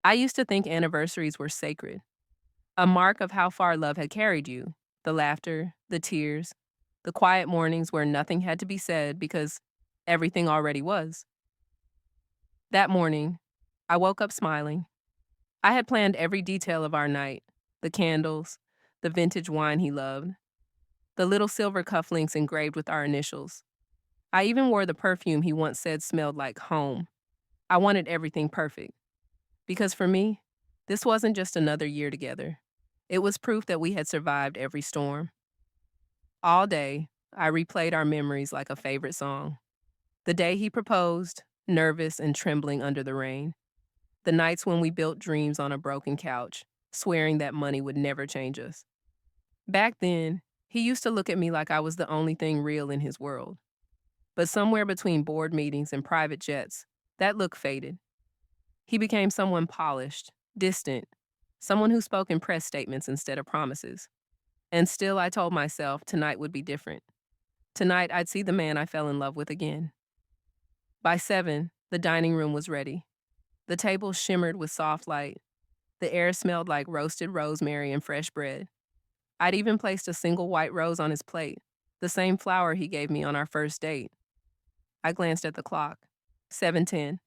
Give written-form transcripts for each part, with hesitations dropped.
I used to think anniversaries were sacred, a mark of how far love had carried you. The laughter, the tears, the quiet mornings where nothing had to be said because everything already was. That morning, I woke up smiling. I had planned every detail of our night: the candles, the vintage wine he loved, the little silver cufflinks engraved with our initials. I even wore the perfume he once said smelled like home. I wanted everything perfect. Because for me, this wasn't just another year together. It was proof that we had survived every storm. All day, I replayed our memories like a favorite song. The day he proposed, nervous and trembling under the rain. The nights when we built dreams on a broken couch, swearing that money would never change us. Back then, he used to look at me like I was the only thing real in his world. But somewhere between board meetings and private jets, that look faded. He became someone polished, distant, someone who spoke in press statements instead of promises. And still, I told myself tonight would be different. Tonight, I'd see the man I fell in love with again. By 7, the dining room was ready. The table shimmered with soft light. The air smelled like roasted rosemary and fresh bread. I'd even placed a single white rose on his plate, the same flower he gave me on our first date. I glanced at the clock. 7:10.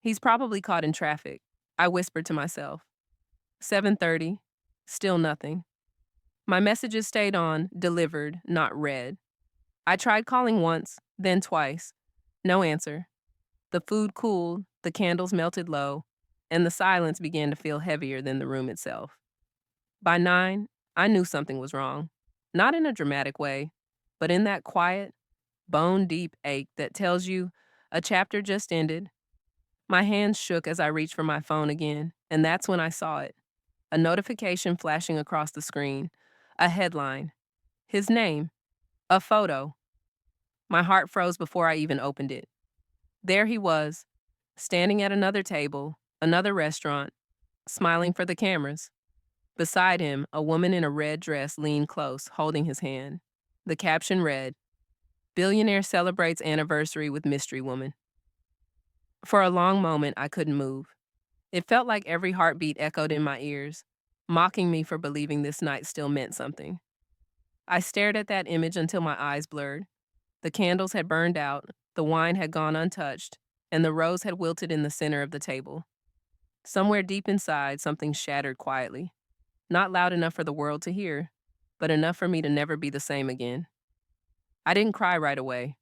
He's probably caught in traffic. I whispered to myself. 7:30. Still nothing. My messages stayed on, delivered, not read. I tried calling once, then twice. No answer. The food cooled, the candles melted low, and the silence began to feel heavier than the room itself. By 9, I knew something was wrong. Not in a dramatic way, but in that quiet, bone-deep ache that tells you a chapter just ended. My hands shook as I reached for my phone again, and that's when I saw it. A notification flashing across the screen. A headline. His name. A photo. My heart froze before I even opened it. There he was, standing at another table, another restaurant, smiling for the cameras. Beside him, a woman in a red dress leaned close, holding his hand. The caption read, "Billionaire celebrates anniversary with mystery woman." For a long moment, I couldn't move. It felt like every heartbeat echoed in my ears, mocking me for believing this night still meant something. I stared at that image until my eyes blurred. The candles had burned out, the wine had gone untouched, and the rose had wilted in the center of the table. Somewhere deep inside, something shattered quietly. Not loud enough for the world to hear, but enough for me to never be the same again. I didn't cry right away.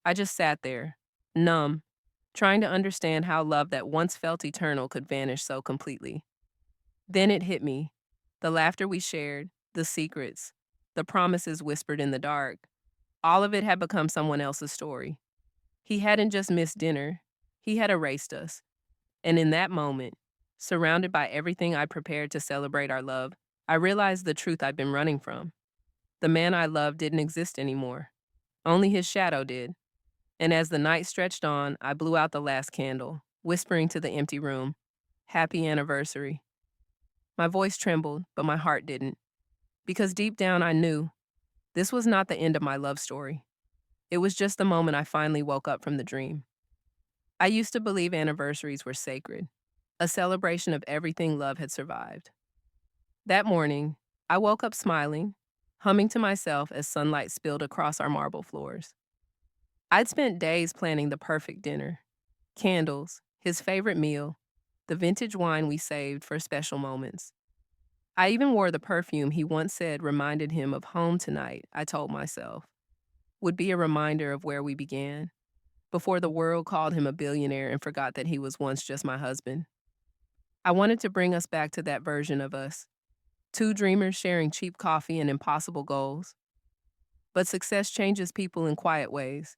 I just sat there, numb, trying to understand how love that once felt eternal could vanish so completely. Then it hit me. The laughter we shared, the secrets, the promises whispered in the dark, all of it had become someone else's story. He hadn't just missed dinner, he had erased us. And in that moment, surrounded by everything I prepared to celebrate our love, I realized the truth I'd been running from. The man I loved didn't exist anymore. Only his shadow did. And as the night stretched on, I blew out the last candle, whispering to the empty room, "Happy anniversary." My voice trembled, but my heart didn't. Because deep down I knew this was not the end of my love story. It was just the moment I finally woke up from the dream. I used to believe anniversaries were sacred, a celebration of everything love had survived. That morning, I woke up smiling, humming to myself as sunlight spilled across our marble floors. I'd spent days planning the perfect dinner: candles, his favorite meal, the vintage wine we saved for special moments. I even wore the perfume he once said reminded him of home tonight, I told myself, would be a reminder of where we began, before the world called him a billionaire and forgot that he was once just my husband. I wanted to bring us back to that version of us, two dreamers sharing cheap coffee and impossible goals. But success changes people in quiet ways.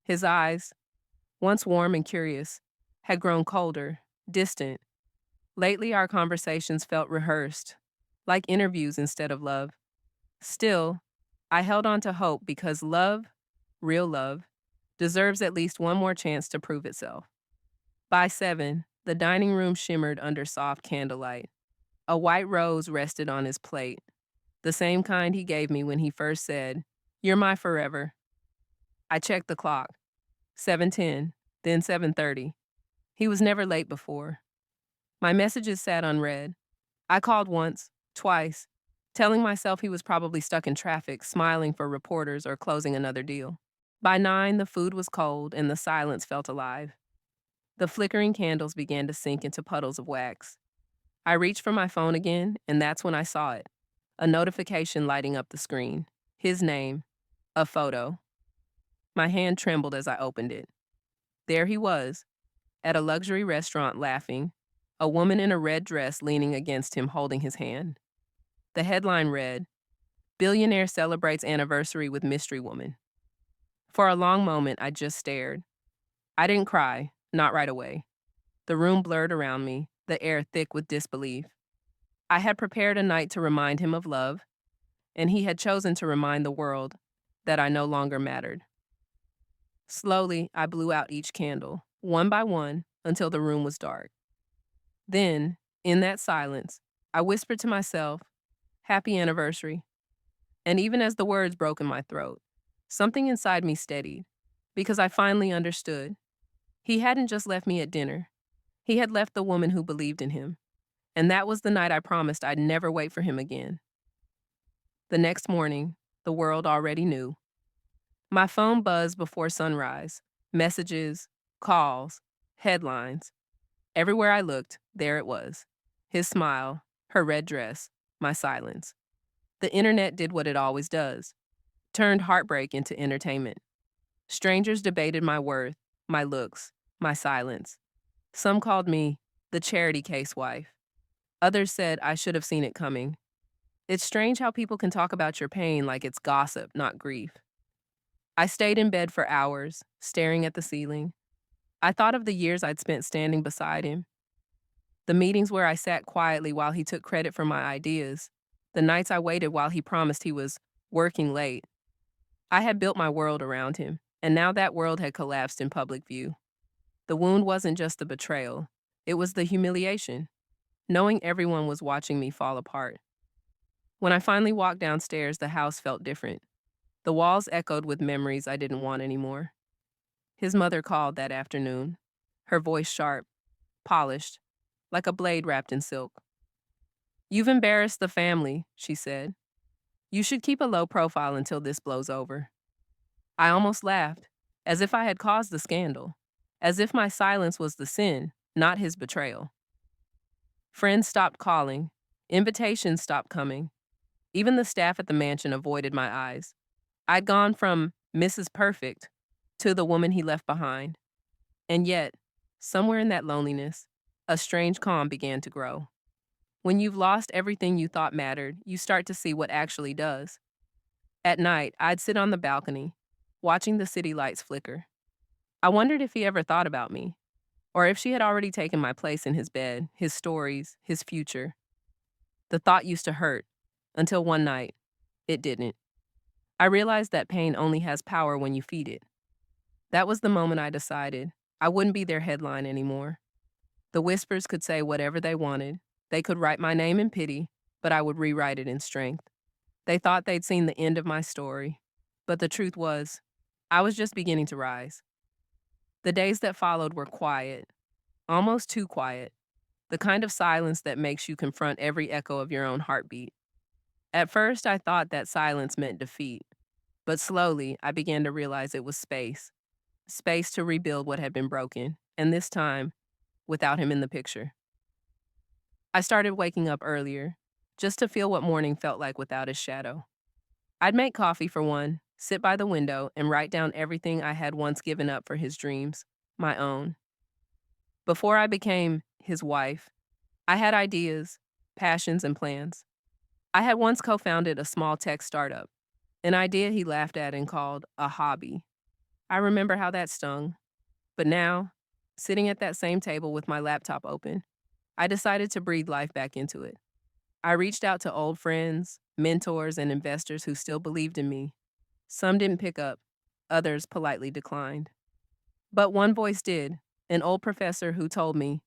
His eyes, once warm and curious, had grown colder, distant. Lately, our conversations felt rehearsed, like interviews instead of love. Still, I held on to hope because love, real love, deserves at least one more chance to prove itself. By 7, the dining room shimmered under soft candlelight. A white rose rested on his plate, the same kind he gave me when he first said, "You're my forever." I checked the clock. 7:10, then 7:30. He was never late before. My messages sat unread. I called once, twice, telling myself he was probably stuck in traffic, smiling for reporters or closing another deal. By 9, the food was cold and the silence felt alive. The flickering candles began to sink into puddles of wax. I reached for my phone again, and that's when I saw it. A notification lighting up the screen. His name. A photo. My hand trembled as I opened it. There he was, at a luxury restaurant laughing, a woman in a red dress leaning against him holding his hand. The headline read, Billionaire celebrates anniversary with mystery woman. For a long moment, I just stared. I didn't cry, not right away. The room blurred around me, the air thick with disbelief. I had prepared a night to remind him of love, and he had chosen to remind the world that I no longer mattered. Slowly, I blew out each candle, one by one, until the room was dark. Then, in that silence, I whispered to myself, Happy anniversary. And even as the words broke in my throat, something inside me steadied, because I finally understood. He hadn't just left me at dinner. He had left the woman who believed in him. And that was the night I promised I'd never wait for him again. The next morning, the world already knew. My phone buzzed before sunrise. Messages, calls, headlines. Everywhere I looked, there it was. His smile, her red dress, my silence. The internet did what it always does. Turned heartbreak into entertainment. Strangers debated my worth, my looks, my silence. Some called me the charity case wife. Others said I should have seen it coming. It's strange how people can talk about your pain like it's gossip, not grief. I stayed in bed for hours, staring at the ceiling. I thought of the years I'd spent standing beside him, the meetings where I sat quietly while he took credit for my ideas, the nights I waited while he promised he was working late. I had built my world around him, and now that world had collapsed in public view. The wound wasn't just the betrayal, it was the humiliation, knowing everyone was watching me fall apart. When I finally walked downstairs, the house felt different. The walls echoed with memories I didn't want anymore. His mother called that afternoon, her voice sharp, polished, like a blade wrapped in silk. You've embarrassed the family, she said. You should keep a low profile until this blows over. I almost laughed, as if I had caused the scandal, as if my silence was the sin, not his betrayal. Friends stopped calling, invitations stopped coming. Even the staff at the mansion avoided my eyes. I'd gone from Mrs. Perfect to the woman he left behind. And yet, somewhere in that loneliness, a strange calm began to grow. When you've lost everything you thought mattered, you start to see what actually does. At night, I'd sit on the balcony, watching the city lights flicker. I wondered if he ever thought about me, or if she had already taken my place in his bed, his stories, his future. The thought used to hurt, until one night, it didn't. I realized that pain only has power when you feed it. That was the moment I decided I wouldn't be their headline anymore. The whispers could say whatever they wanted. They could write my name in pity, but I would rewrite it in strength. They thought they'd seen the end of my story. But the truth was, I was just beginning to rise. The days that followed were quiet, almost too quiet, the kind of silence that makes you confront every echo of your own heartbeat. At first, I thought that silence meant defeat, but slowly I began to realize it was space to rebuild what had been broken, and this time, without him in the picture. I started waking up earlier, just to feel what morning felt like without his shadow. I'd make coffee for one, sit by the window, and write down everything I had once given up for his dreams, my own. Before I became his wife, I had ideas, passions, and plans. I had once co-founded a small tech startup, an idea he laughed at and called a hobby. I remember how that stung. But now, sitting at that same table with my laptop open, I decided to breathe life back into it. I reached out to old friends, mentors, and investors who still believed in me. Some didn't pick up, others politely declined. But one voice did, an old professor who told me,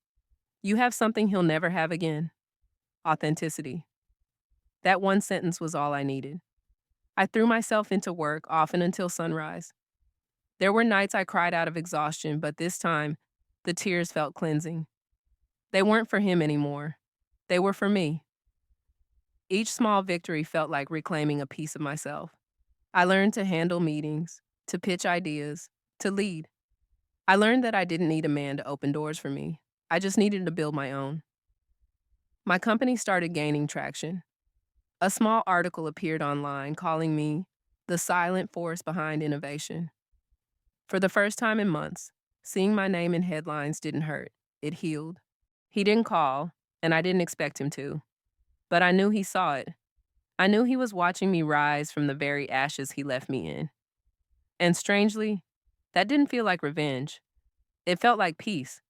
"You have something he'll never have again: authenticity." That one sentence was all I needed. I threw myself into work, often until sunrise. There were nights I cried out of exhaustion, but this time, the tears felt cleansing. They weren't for him anymore. They were for me. Each small victory felt like reclaiming a piece of myself. I learned to handle meetings, to pitch ideas, to lead. I learned that I didn't need a man to open doors for me. I just needed to build my own. My company started gaining traction. A small article appeared online calling me the silent force behind innovation. For the first time in months, seeing my name in headlines didn't hurt. It healed. He didn't call, and I didn't expect him to. But I knew he saw it. I knew he was watching me rise from the very ashes he left me in. And strangely, that didn't feel like revenge. It felt like peace.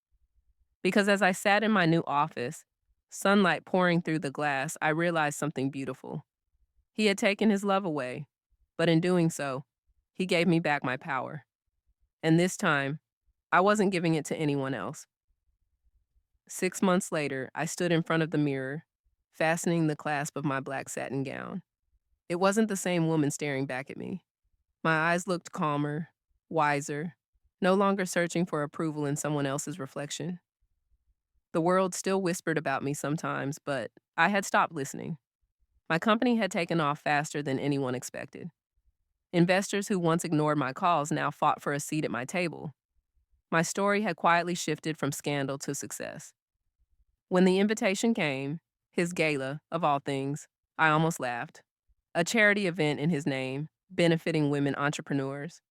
Because as I sat in my new office, sunlight pouring through the glass, I realized something beautiful. He had taken his love away, but in doing so, he gave me back my power. And this time, I wasn't giving it to anyone else. 6 months later, I stood in front of the mirror, fastening the clasp of my black satin gown. It wasn't the same woman staring back at me. My eyes looked calmer, wiser, no longer searching for approval in someone else's reflection. The world still whispered about me sometimes, but I had stopped listening. My company had taken off faster than anyone expected. Investors who once ignored my calls now fought for a seat at my table. My story had quietly shifted from scandal to success. When the invitation came, his gala, of all things, I almost laughed. A charity event in his name, benefiting women entrepreneurs.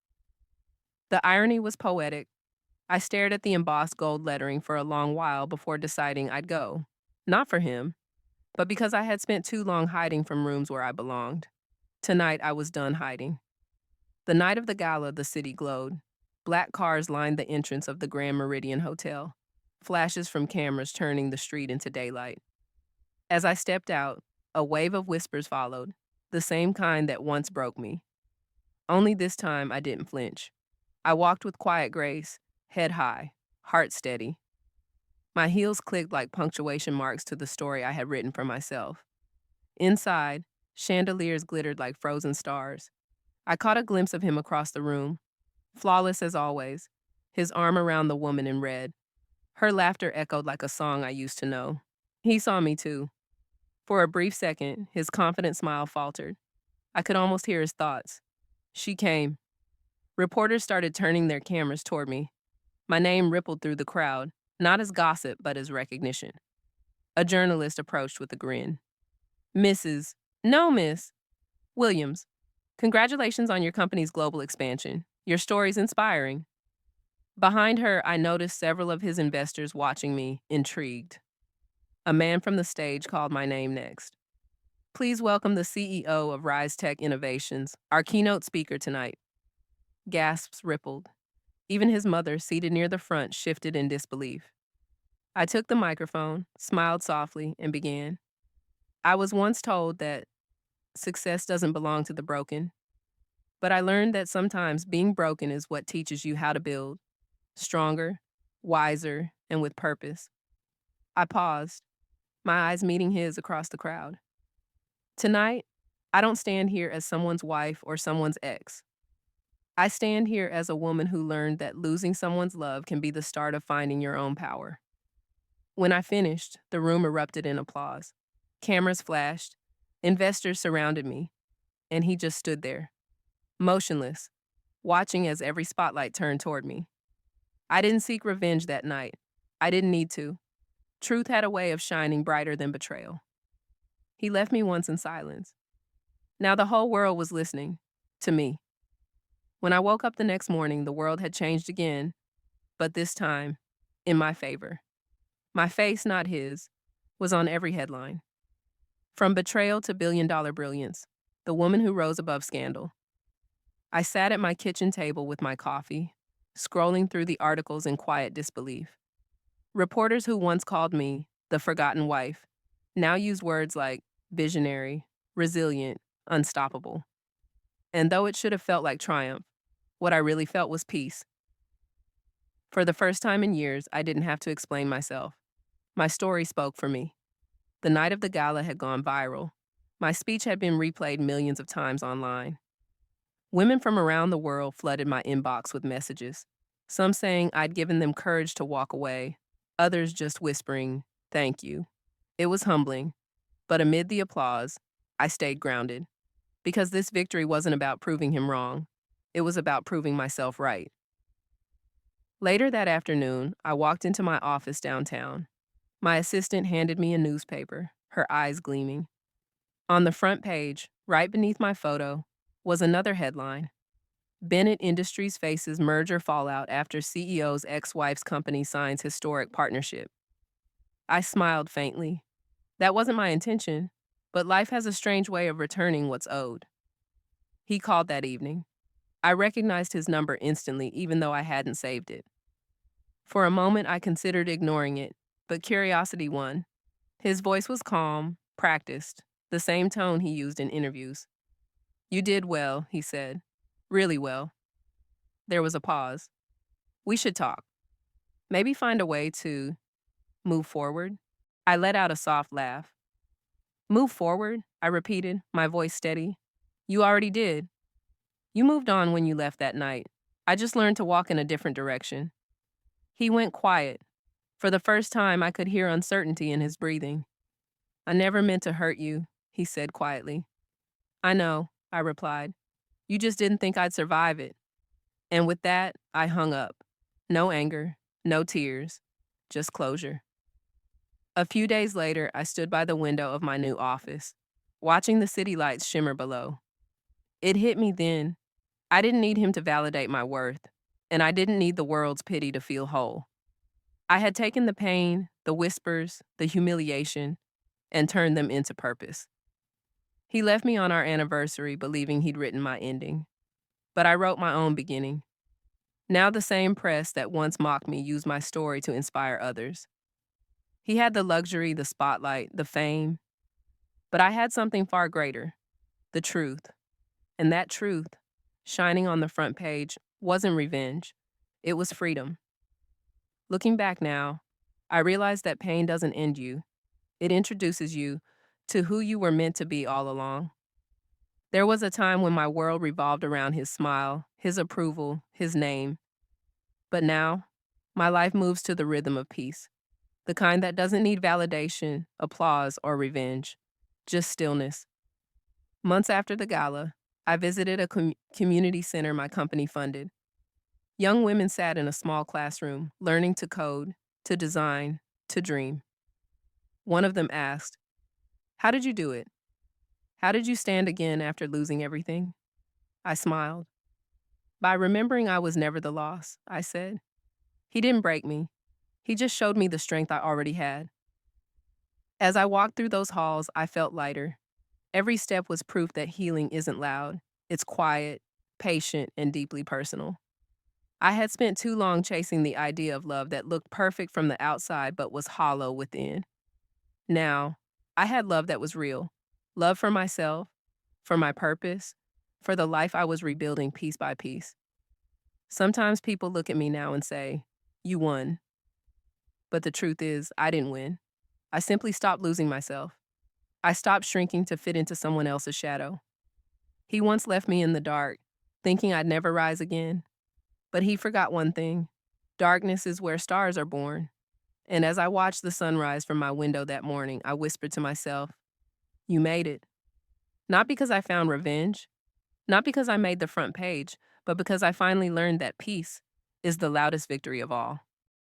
The irony was poetic. I stared at the embossed gold lettering for a long while before deciding I'd go. Not for him, but because I had spent too long hiding from rooms where I belonged. Tonight, I was done hiding. The night of the gala, the city glowed. Black cars lined the entrance of the Grand Meridian Hotel, flashes from cameras turning the street into daylight. As I stepped out, a wave of whispers followed, the same kind that once broke me. Only this time, I didn't flinch. I walked with quiet grace, head high, heart steady. My heels clicked like punctuation marks to the story I had written for myself. Inside, chandeliers glittered like frozen stars. I caught a glimpse of him across the room, flawless as always, his arm around the woman in red. Her laughter echoed like a song I used to know. He saw me too. For a brief second, his confident smile faltered. I could almost hear his thoughts. She came. Reporters started turning their cameras toward me. My name rippled through the crowd, not as gossip, but as recognition. A journalist approached with a grin. Mrs. No, Miss. Williams, congratulations on your company's global expansion. Your story's inspiring. Behind her, I noticed several of his investors watching me, intrigued. A man from the stage called my name next. Please welcome the CEO of Rise Tech Innovations, our keynote speaker tonight. Gasps rippled. Even his mother, seated near the front, shifted in disbelief. I took the microphone, smiled softly, and began. I was once told that success doesn't belong to the broken, but I learned that sometimes being broken is what teaches you how to build, stronger, wiser, and with purpose. I paused, my eyes meeting his across the crowd. Tonight, I don't stand here as someone's wife or someone's ex. I stand here as a woman who learned that losing someone's love can be the start of finding your own power. When I finished, the room erupted in applause. Cameras flashed, investors surrounded me, and he just stood there, motionless, watching as every spotlight turned toward me. I didn't seek revenge that night. I didn't need to. Truth had a way of shining brighter than betrayal. He left me once in silence. Now the whole world was listening to me. When I woke up the next morning, the world had changed again, but this time, in my favor. My face, not his, was on every headline. From betrayal to billion-dollar brilliance, the woman who rose above scandal. I sat at my kitchen table with my coffee, scrolling through the articles in quiet disbelief. Reporters who once called me the forgotten wife now use words like visionary, resilient, unstoppable. And though it should have felt like triumph, what I really felt was peace. For the first time in years, I didn't have to explain myself. My story spoke for me. The night of the gala had gone viral. My speech had been replayed millions of times online. Women from around the world flooded my inbox with messages, some saying I'd given them courage to walk away, others just whispering, "Thank you." It was humbling, but amid the applause, I stayed grounded because this victory wasn't about proving him wrong. It was about proving myself right. Later that afternoon, I walked into my office downtown. My assistant handed me a newspaper, her eyes gleaming. On the front page, right beneath my photo, was another headline: Bennett Industries faces merger fallout after CEO's ex-wife's company signs historic partnership. I smiled faintly. That wasn't my intention, but life has a strange way of returning what's owed. He called that evening. I recognized his number instantly, even though I hadn't saved it. For a moment, I considered ignoring it, but curiosity won. His voice was calm, practiced, the same tone he used in interviews. "You did well," he said. "Really well." There was a pause. "We should talk. Maybe find a way to move forward." I let out a soft laugh. "Move forward?" I repeated, my voice steady. "You already did. You moved on when you left that night. I just learned to walk in a different direction." He went quiet. For the first time, I could hear uncertainty in his breathing. "I never meant to hurt you," he said quietly. "I know," I replied. "You just didn't think I'd survive it." And with that, I hung up. No anger, no tears, just closure. A few days later, I stood by the window of my new office, watching the city lights shimmer below. It hit me then. I didn't need him to validate my worth, and I didn't need the world's pity to feel whole. I had taken the pain, the whispers, the humiliation, and turned them into purpose. He left me on our anniversary believing he'd written my ending, but I wrote my own beginning. Now the same press that once mocked me used my story to inspire others. He had the luxury, the spotlight, the fame, but I had something far greater: the truth. And that truth, shining on the front page, wasn't revenge. It was freedom. Looking back now, I realize that pain doesn't end you. It introduces you to who you were meant to be all along. There was a time when my world revolved around his smile, his approval, his name. But now, my life moves to the rhythm of peace, the kind that doesn't need validation, applause, or revenge, just stillness. Months after the gala, I visited a community center my company funded. Young women sat in a small classroom, learning to code, to design, to dream. One of them asked, "How did you do it? How did you stand again after losing everything?" I smiled. "By remembering I was never the loss," I said. "He didn't break me. He just showed me the strength I already had." As I walked through those halls, I felt lighter. Every step was proof that healing isn't loud. It's quiet, patient, and deeply personal. I had spent too long chasing the idea of love that looked perfect from the outside but was hollow within. Now, I had love that was real. Love for myself, for my purpose, for the life I was rebuilding piece by piece. Sometimes people look at me now and say, "You won." But the truth is, I didn't win. I simply stopped losing myself. I stopped shrinking to fit into someone else's shadow. He once left me in the dark, thinking I'd never rise again. But he forgot one thing: darkness is where stars are born. And as I watched the sunrise from my window that morning, I whispered to myself, "You made it." Not because I found revenge, not because I made the front page, but because I finally learned that peace is the loudest victory of all.